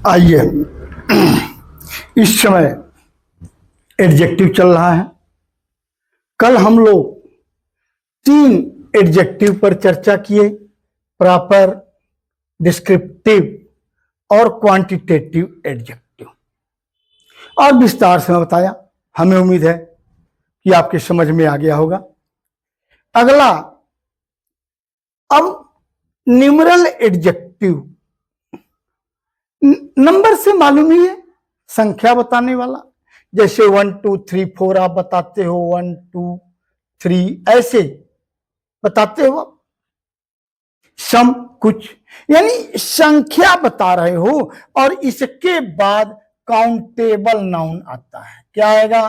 आइए, इस समय एडजेक्टिव चल रहा है। कल हम लोग 3 एडजेक्टिव पर चर्चा किए, प्रॉपर, डिस्क्रिप्टिव और क्वांटिटेटिव एडजेक्टिव, और विस्तार से मैं बताया। हमें उम्मीद है कि आपके समझ में आ गया होगा। अगला, अब न्यूमरल एडजेक्टिव नंबर से मालूम ही है, संख्या बताने वाला। जैसे 1 2 3 4 आप बताते हो, 1 2 3 ऐसे बताते हो आप। सम कुछ, यानी संख्या बता रहे हो, और इसके बाद काउंटेबल नाउन आता है। क्या आएगा?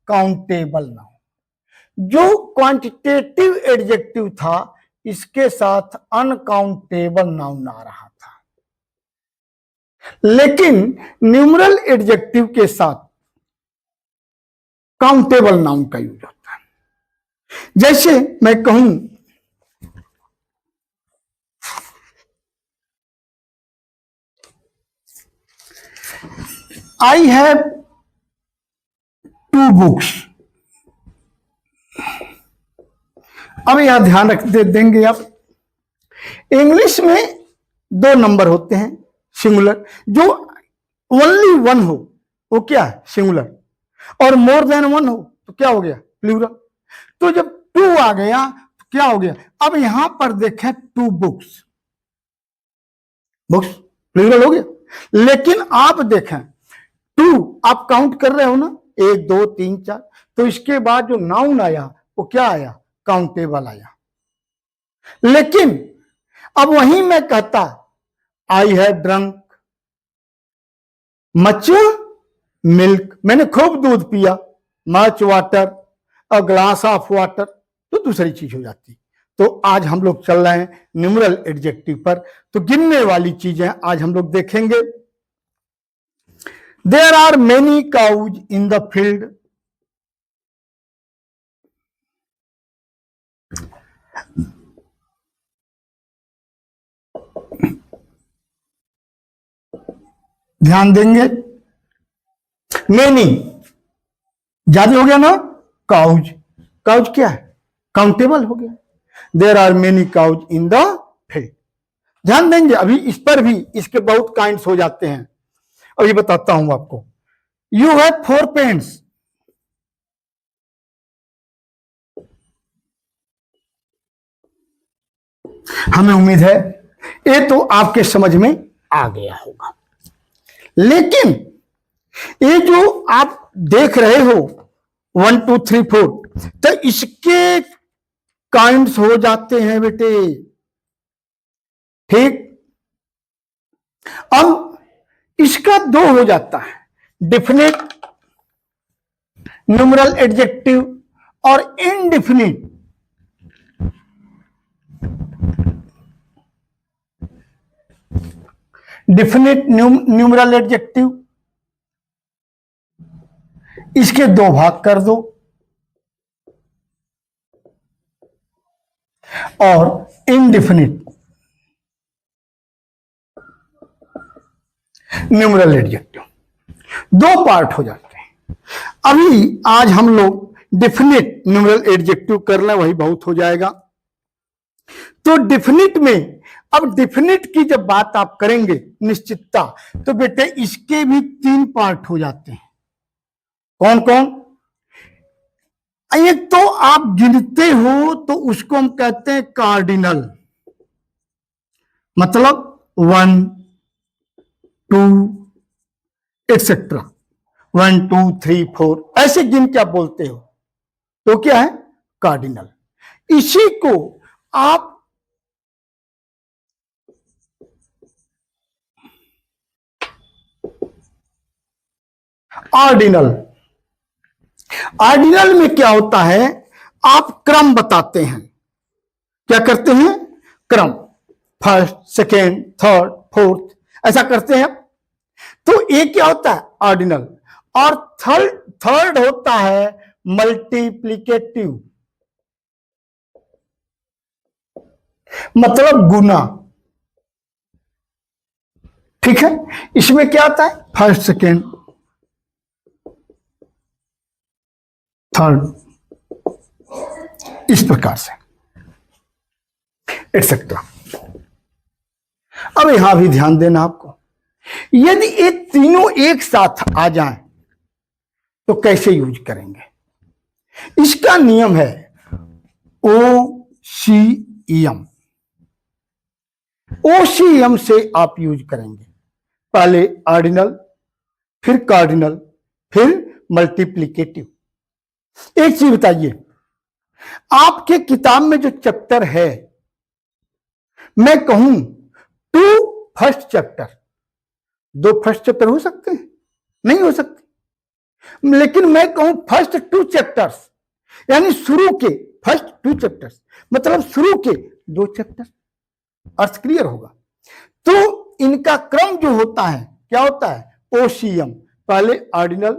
Countable noun. जो क्वांटिटेटिव एडजेक्टिव था, इसके साथ अनकाउंटेबल नाउन आ रहा था, लेकिन न्यूमरल एडजेक्टिव के साथ काउंटेबल नाउन का यूज होता है। जैसे मैं कहूं, आई हैव 2 बुक्स। अब यह ध्यान रख देंगे आप, इंग्लिश में 2 नंबर होते हैं सिंगुलर। जो ओनली 1 हो वो क्या है? सिंगुलर। और मोर देन 1 हो तो क्या हो गया? प्लूरल। तो जब 2 आ गया तो क्या हो गया? अब यहां पर देखें, 2 बुक्स, बुक्स प्लूरल हो गया। लेकिन आप देखें, 2 आप काउंट कर रहे हो ना, 1 2 3 4, तो इसके बाद जो नाउन आया वो क्या आया? काउंटेबल आया। लेकिन अब वहीं मैं कहता, I have drunk much milk, मैंने खूब दूध पिया, much water, a glass of water, तो दूसरी चीज हो जाती। तो आज हम लोग चल रहे हैं न्यूमरल एडजेक्टिव पर, तो गिनने वाली चीजें आज हम लोग देखेंगे। There are many cows in the field. ध्यान देंगे, मेनी ज्यादा हो गया ना, काउज, काउज क्या है? काउंटेबल हो गया। There are many cows in the field. ध्यान देंगे, अभी इस पर भी इसके बहुत काइंड्स हो जाते हैं, अभी बताता हूं आपको। You have 4 pens. हमें उम्मीद है ये तो आपके समझ में आ गया होगा। लेकिन ये जो आप देख रहे हो 1 2 3 4, तो इसके काइंड्स हो जाते हैं बेटे, ठीक। अब इसका 2 हो जाता है, डिफिनिट न्यूमरल एडजेक्टिव और इनडिफिनिट डिफिनिट न्यूमरल एडजेक्टिव। इसके 2 भाग कर दो, और इनडिफिनिट न्यूमरल एडजेक्टिव, 2 पार्ट हो जाते हैं। अभी आज हम लोग डिफिनिट न्यूमरल एडजेक्टिव करना, वही बहुत हो जाएगा। तो डिफिनिट में, अब डिफिनिट की जब बात आप करेंगे, निश्चितता, तो बेटे इसके भी 3 पार्ट हो जाते हैं। कौन कौन? एक तो आप गिनते हो तो उसको हम कहते हैं कार्डिनल, मतलब 1 2 एक्सेट्रा, 1 2 3 4 ऐसे गिन के आप बोलते हो, तो क्या है? कार्डिनल। इसी को आप ऑर्डिनल, ऑर्डिनल में क्या होता है? आप क्रम बताते हैं। क्या करते हैं? क्रम, फर्स्ट, सेकेंड, थर्ड, फोर्थ, ऐसा करते हैं। तो ये क्या होता है? ऑर्डिनल। और थर्ड होता है मल्टीप्लिकेटिव, मतलब गुना, ठीक है, इसमें क्या आता है, फर्स्ट सेकेंड थर्ड, इस प्रकार से एटसेट्रा। अब यहां भी ध्यान देना आपको, यदि ये तीनों एक साथ आ जाएं तो कैसे यूज करेंगे। इसका नियम है OCM। OCM से आप यूज करेंगे, पहले ऑर्डिनल, फिर कार्डिनल, फिर मल्टीप्लिकेटिव। एक चीज बताइए, आपके किताब में जो चैप्टर है, मैं कहूं 2 फर्स्ट चैप्टर, 2 फर्स्ट चैप्टर हो सकते हैं, नहीं हो सकते, लेकिन मैं कहूं फर्स्ट 2 चैप्टर्स, यानी शुरू के फर्स्ट 2 चैप्टर्स, मतलब शुरू के 2 चैप्टर, अर्थ क्लियर होगा। तो इनका क्रम जो होता है क्या होता है, OCM, पहले ऑर्डिनल,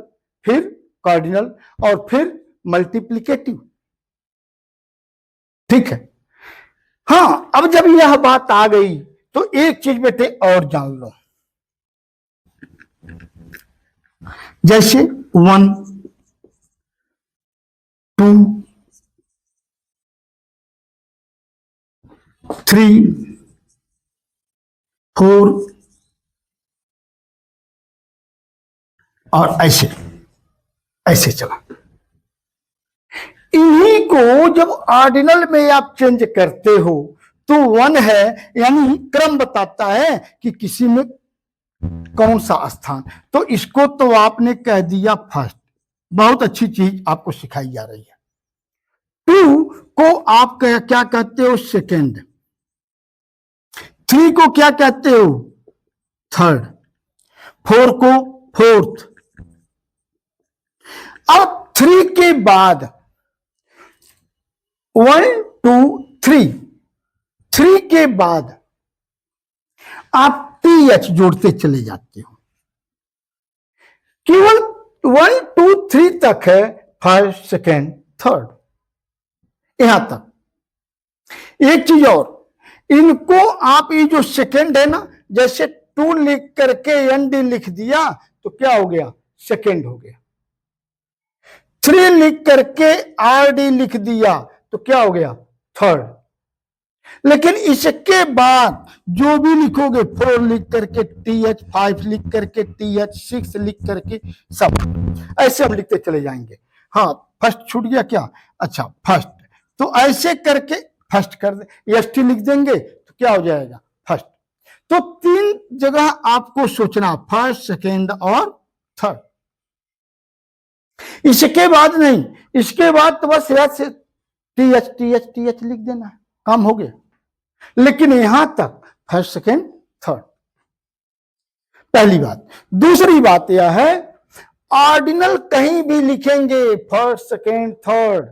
फिर कार्डिनल और फिर मल्टीप्लिकेटिव। ठीक है, हाँ, अब जब यह बात आ गई तो एक चीज बेटे और जान लो, जैसे 1 2 3 4 और ऐसे ऐसे चला। इन्हीं को जब ऑर्डिनल में आप चेंज करते हो तो 1 है, यानी क्रम बताता है कि किसी में कौन सा स्थान, तो इसको तो आपने कह दिया फर्स्ट, बहुत अच्छी चीज आपको सिखाई जा रही है। 2 को आप क्या कहते हो, सेकेंड। 3 को क्या कहते हो, थर्ड। 4 को फोर्थ। अब 3 के बाद 1 2 3, 3 के बाद आप TH जोड़ते चले जाते हो, केवल 1 2 3 तक है, फर्स्ट सेकेंड थर्ड, यहां तक। एक चीज और, इनको आप ये जो सेकेंड है ना, जैसे 2 लिख करके ND लिख दिया तो क्या हो गया, सेकेंड हो गया। 3 लिख करके RD लिख दिया तो क्या हो गया, थर्ड। लेकिन इसके बाद जो भी लिखोगे, 4 लिख करके TH, 5 लिख करके TH, 6 लिख करके, सब ऐसे हम लिखते चले जाएंगे। हाँ, फर्स्ट छूट गया क्या, अच्छा फर्स्ट, तो ऐसे करके फर्स्ट कर दे, ST लिख देंगे तो क्या हो जाएगा, फर्स्ट। तो 3 जगह आपको सोचना, फर्स्ट सेकेंड और थर्ड। इसके बाद नहीं, इसके बाद तो बस ऐसे TH TH TH लिख देना, काम हो गया। लेकिन यहां तक फर्स्ट सेकेंड थर्ड, पहली बात। दूसरी बात यह है, ऑर्डिनल कहीं भी लिखेंगे फर्स्ट सेकेंड थर्ड,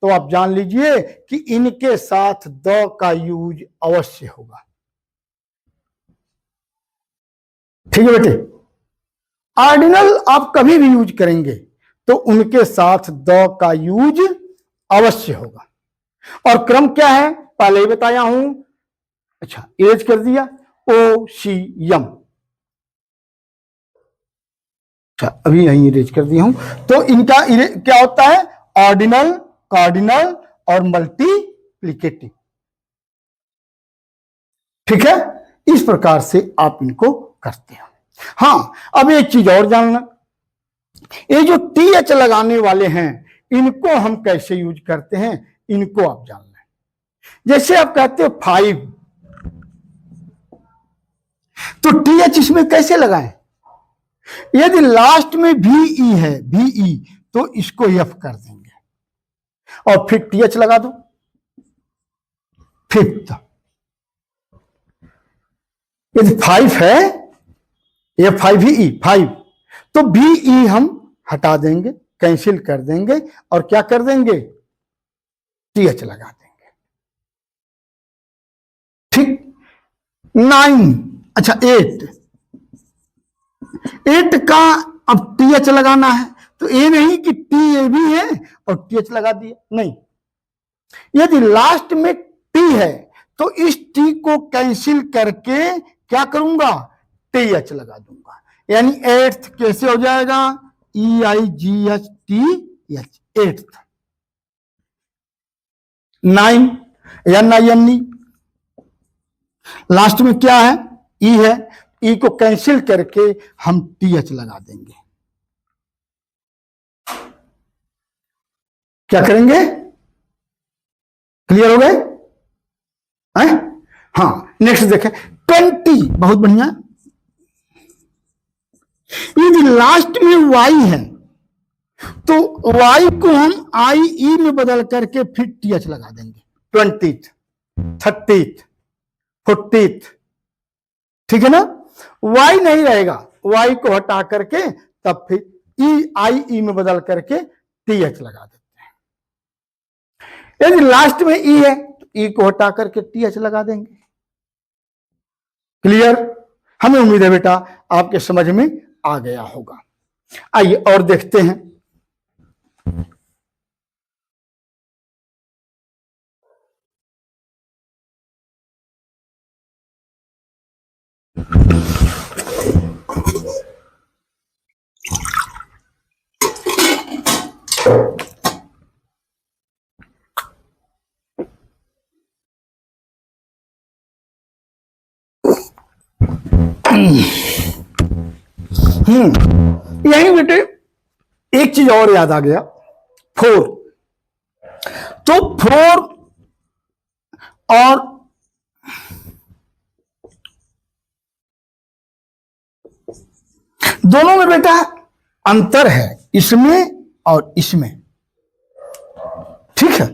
तो आप जान लीजिए कि इनके साथ द का यूज अवश्य होगा। ठीक है बेटे, ऑर्डिनल आप कभी भी यूज करेंगे तो उनके साथ द का यूज अवश्य होगा। और क्रम क्या है, पहले ही बताया हूं। अच्छा, एज कर दिया, OCM। अच्छा, अभी यहीं इरेज कर दिया हूं। तो इनका क्या होता है, ऑर्डिनल, कार्डिनल और मल्टीप्लिकेटिव। ठीक है, इस प्रकार से आप इनको करते हो। हाँ, अब एक चीज और जानना, ये जो TH लगाने वाले हैं इनको हम कैसे यूज करते हैं, इनको आप जानना है। जैसे आप कहते हो 5, तो TH इसमें कैसे लगाएं। यदि लास्ट में VE है, VE, तो इसको F कर देंगे और फिर TH लगा दो, फिफ्थ। यदि 5 है, ये 5VE 5, तो VE हम हटा देंगे, कैंसिल कर देंगे और क्या कर देंगे, TH लगा देंगे। ठीक, 9, अच्छा 8 का अब TH लगाना है, तो ये नहीं कि TA भी है और TH लगा दिया, नहीं। यदि लास्ट में T है तो इस T को कैंसिल करके क्या करूंगा, TH लगा दूंगा, यानी एट्थ कैसे हो जाएगा, EIGHTH, एट्थ। 9 NINE, लास्ट में क्या है, ई है, ई को कैंसिल करके हम TH लगा देंगे। क्या करेंगे, क्लियर हो गए? हाँ, नेक्स्ट देखें 20, बहुत बढ़िया। यदि लास्ट में Y है तो Y को हम IE में बदल करके फिर TH लगा देंगे। 20th, 30th, 40th, ठीक है ना। Y नहीं रहेगा, Y को हटा करके तब फिर IE में बदल करके TH लगा देते हैं। यदि लास्ट में E है तो E को हटा करके TH लगा देंगे। क्लियर? हमें उम्मीद है बेटा आपके समझ में आ गया होगा। आइए और देखते हैं। यही बेटे एक चीज और याद आ गया, 4। तो 4 और दोनों में बेटा अंतर है, इसमें और इसमें, ठीक है,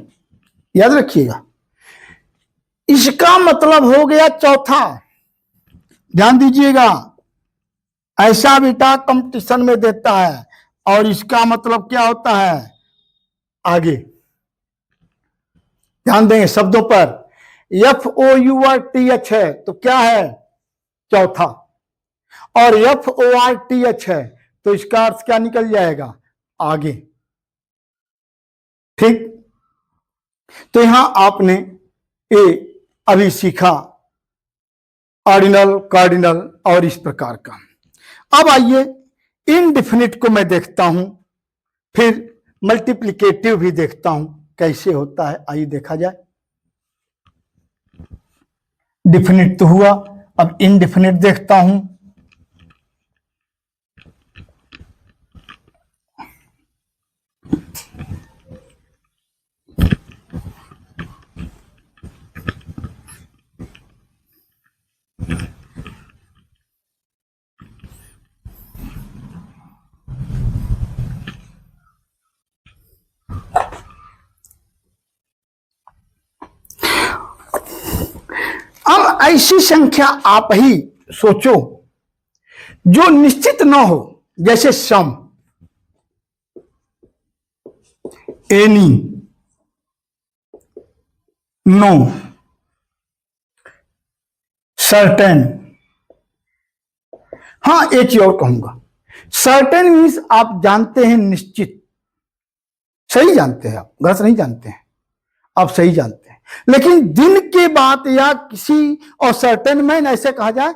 याद रखिएगा। इसका मतलब हो गया चौथा, ध्यान दीजिएगा, ऐसा बेटा कंपटीशन में देता है, और इसका मतलब क्या होता है आगे, ध्यान देंगे शब्दों पर। FOURTH है तो क्या है, चौथा, और FORTH है तो इसका अर्थ क्या निकल जाएगा, आगे, ठीक। तो यहां आपने ए अभी सीखा ऑर्डिनल, कार्डिनल और इस प्रकार का। अब आइए इनडिफिनिट को मैं देखता हूं, फिर मल्टीप्लिकेटिव भी देखता हूं कैसे होता है। आइए देखा जाए। डिफिनिट तो हुआ, अब इनडिफिनिट देखता हूं। अब ऐसी संख्या आप ही सोचो जो निश्चित ना हो, जैसे सम, एनी, नो, सर्टेन। हाँ, एक चीज और कहूंगा, सर्टेन मीन्स आप जानते हैं निश्चित, सही जानते हैं आप, गलत नहीं जानते हैं, आप सही जानते हैं। लेकिन दिन के बाद या किसी, और सर्टेन मैन ऐसे कहा जाए,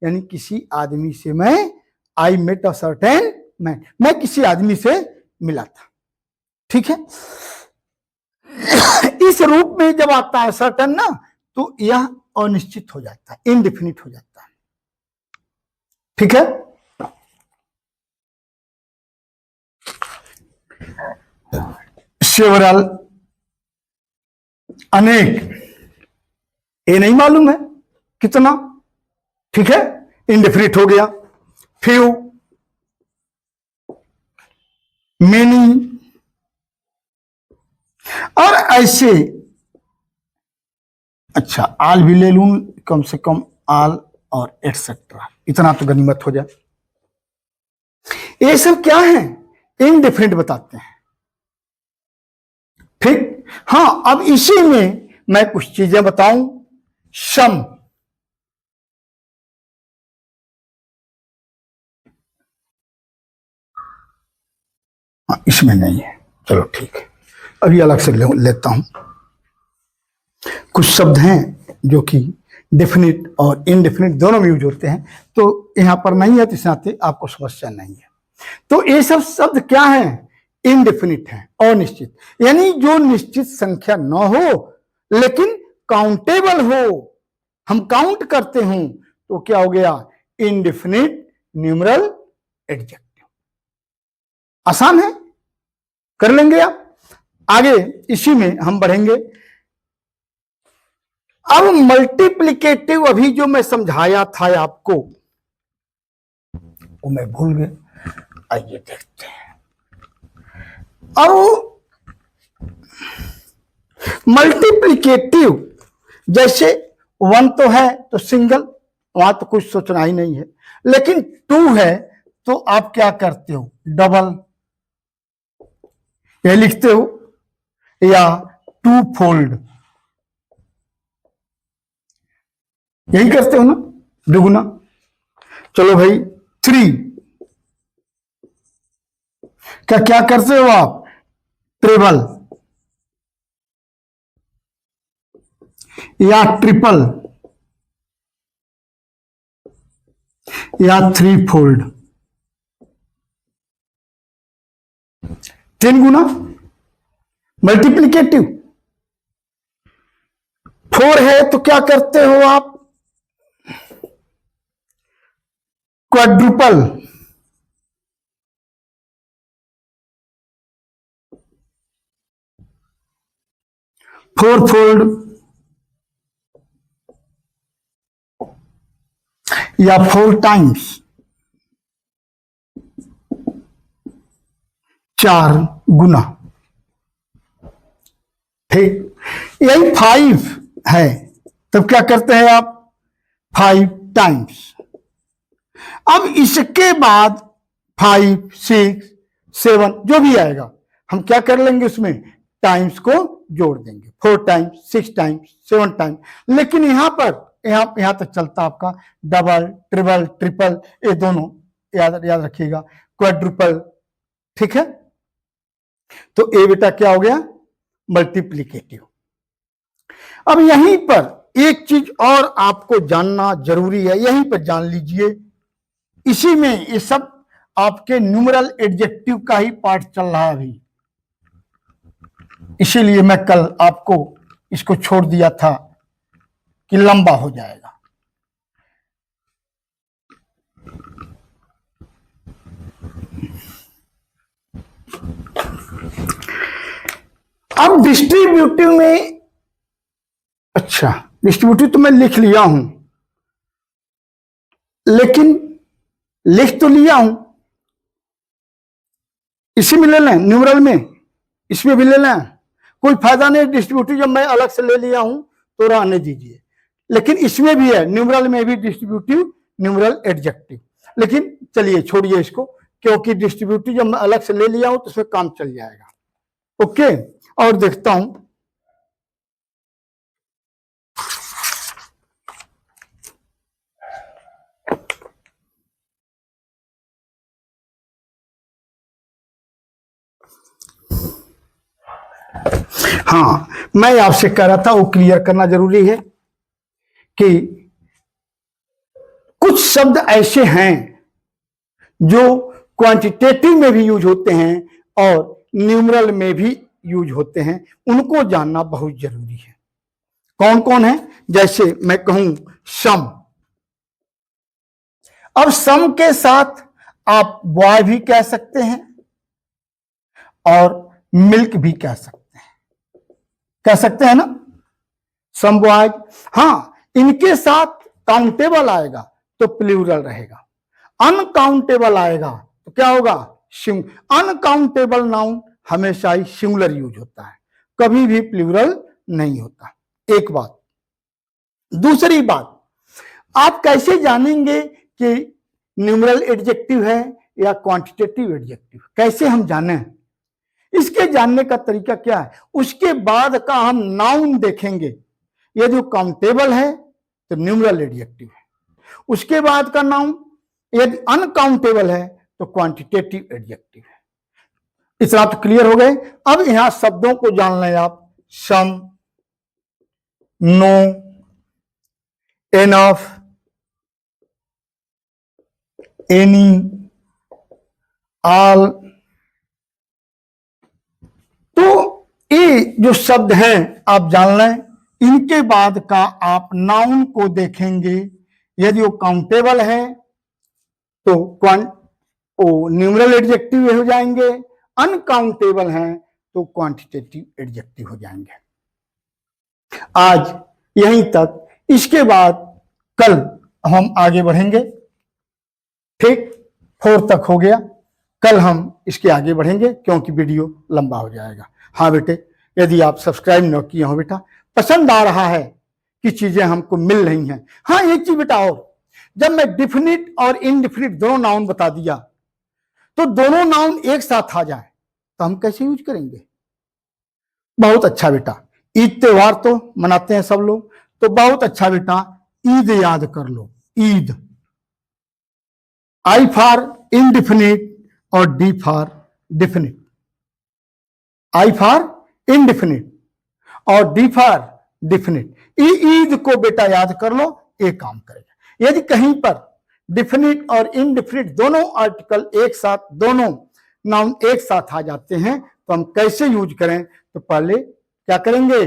यानी किसी आदमी से मैं, I met a certain man, मैं किसी आदमी से मिला था, ठीक है। इस रूप में जब आता है सर्टेन ना, तो यह अनिश्चित हो जाता है, इनडिफिनिट हो जाता है, ठीक है। सेवरल, अनेक, ये नहीं मालूम है कितना, ठीक है, इनडिफिनिट हो गया। फ्यू, मेनी, और ऐसे, अच्छा आल भी ले लूं, कम से कम आल और एटसेट्रा, इतना तो गनीमत हो जाए। ये सब क्या है, इनडिफिनिट बताते हैं, ठीक। हाँ, अब इसी में मैं कुछ चीजें बताऊं। सम, हाँ, इसमें नहीं है, चलो ठीक है, अभी अलग से लेता हूं। कुछ शब्द हैं जो कि डेफिनिट और इनडेफिनिट दोनों में यूज होते हैं, तो यहां पर नहीं है, तो इस नाते आपको समस्या नहीं है। तो ये सब शब्द क्या है? इनडेफिनिट है, अनिश्चित, यानी जो निश्चित संख्या न हो लेकिन काउंटेबल हो, हम काउंट करते हूं, तो क्या हो गया? Indefinite numeral adjective. आसान है, कर लेंगे आप। आगे इसी में हम बढ़ेंगे। अब मल्टीप्लिकेटिव अभी जो मैं समझाया था आपको, वो मैं भूल गया, आइए देखते हैं। अब मल्टीप्लिकेटिव, जैसे 1 तो है तो सिंगल, वहां तो कुछ सोचना ही नहीं है, लेकिन 2 है तो आप क्या करते हो? डबल, ये लिखते हो, या 2 फोल्ड, यही करते हो ना, दुगुना। चलो भाई 3 का क्या करते हो आप? ट्रिपल या ट्रिपल या 3 फोल्ड, 3 गुना मल्टीप्लिकेटिव। 4 है तो क्या करते हो आप? क्वाड्रुपल, 4 फोल्ड या 4 टाइम्स, 4 गुना। ठीक, यही 5 है, तब क्या करते हैं आप? 5 टाइम्स। अब इसके बाद 5, 6, 7 जो भी आएगा, हम क्या कर लेंगे? उसमें टाइम्स को जोड़ देंगे, 4 टाइम्स, 6 टाइम्स, 7 टाइम्स। लेकिन यहां पर यहां तक चलता आपका डबल, ट्रिपल, ट्रिपल, ये दोनों याद रखिएगा, क्वाड्रुपल। ठीक है, तो ये बेटा क्या हो गया? मल्टीप्लिकेटिव। अब यहीं पर एक चीज और आपको जानना जरूरी है, यहीं पर जान लीजिए। इसी में ये सब आपके न्यूमरल एडजेक्टिव का ही पार्ट चल रहा है अभी, इसीलिए मैं कल आपको इसको छोड़ दिया था कि लंबा हो जाएगा। अब डिस्ट्रीब्यूटिव में, अच्छा डिस्ट्रीब्यूटिव तो मैं लिख लिया हूं, लेकिन लिख तो लिया हूं, इसी में ले लें, न्यूमरल में, इसमें भी ले लें, कोई फायदा नहीं। डिस्ट्रीब्यूटिव जब मैं अलग से ले लिया हूं तो रहने दीजिए, लेकिन इसमें भी है, न्यूमरल में भी डिस्ट्रीब्यूटिव न्यूमरल एडजेक्टिव। लेकिन चलिए छोड़िए इसको, क्योंकि डिस्ट्रीब्यूटिव जब मैं अलग से ले लिया हूं तो उसमें काम चल जाएगा। ओके, और देखता हूं। हाँ, मैं आपसे कह रहा था, वो क्लियर करना जरूरी है कि कुछ शब्द ऐसे हैं जो क्वांटिटेटिव में भी यूज होते हैं और न्यूमरल में भी यूज होते हैं, उनको जानना बहुत जरूरी है। कौन कौन है? जैसे मैं कहूं सम, अब सम के साथ आप बॉय भी कह सकते हैं और मिल्क भी कह सकते हैं ना, सम बॉयज। हाँ, इनके साथ काउंटेबल आएगा तो प्लूरल रहेगा, अनकाउंटेबल आएगा तो क्या होगा? अनकाउंटेबल नाउन हमेशा ही सिंगुलर यूज होता है, कभी भी प्लूरल नहीं होता। एक बात। दूसरी बात, आप कैसे जानेंगे कि न्यूमरल एडजेक्टिव है या क्वांटिटेटिव एडजेक्टिव? कैसे हम जाने? इसके जानने का तरीका क्या है? उसके बाद का हम नाउन देखेंगे, ये जो काउंटेबल है तो न्यूमरल एडजेक्टिव है, उसके बाद का नाउन यदि अनकाउंटेबल है तो क्वांटिटेटिव एडजेक्टिव है। इतना तो क्लियर हो गए। अब यहां शब्दों को जान लें आप, some, no, an of any all. तो ये जो शब्द है आप जान लें, इनके बाद का आप नाउन को देखेंगे, यदि वो काउंटेबल है तो न्यूमरल एडजेक्टिव हो जाएंगे, अनकाउंटेबल हैं तो क्वांटिटेटिव एडजेक्टिव हो जाएंगे। आज यहीं तक, इसके बाद कल हम आगे बढ़ेंगे। ठीक, 4 तक हो गया, कल हम इसके आगे बढ़ेंगे क्योंकि वीडियो लंबा हो जाएगा। हाँ बेटे, यदि आप सब्सक्राइब न किए हो बेटा, पसंद आ रहा है कि चीजें हमको मिल रही हैं। हाँ एक चीज बेटा और, जब मैं डिफिनिट और इनडिफिनिट दोनों नाउन बता दिया तो दोनों नाउन एक साथ आ जाए तो हम कैसे यूज करेंगे? बहुत अच्छा बेटा, ईद त्योहार तो मनाते हैं सब लोग, तो बहुत अच्छा बेटा ईद याद कर लो। ईद, आई फॉर इनडिफिनिट और D for definite. I for indefinite और डी फॉर डिफिनिट। ईद को बेटा याद कर लो, एक काम करेगा। यदि कहीं पर डिफिनिट और इनडिफिनिट दोनों आर्टिकल एक साथ, दोनों नाउन एक साथ आ जाते हैं तो हम कैसे यूज करें? तो पहले क्या करेंगे?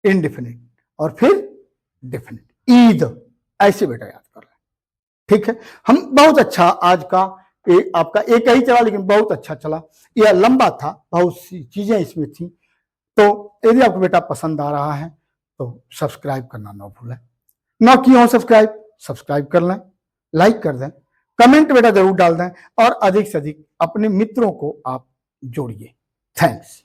इनडिफिनिट और फिर डिफिनिट। ईद, ऐसे बेटा याद कर लें। ठीक है, हम बहुत अच्छा आज का आपका एक ही चला, लेकिन बहुत अच्छा चला। यह लंबा था, बहुत सी चीजें इसमें थी। तो यदि आपको बेटा पसंद आ रहा है तो सब्सक्राइब करना ना भूलें। ना किए हो सब्सक्राइब कर लें, लाइक कर दें, कमेंट बेटा जरूर डाल दें और अधिक से अधिक अपने मित्रों को आप जोड़िए। थैंक्स।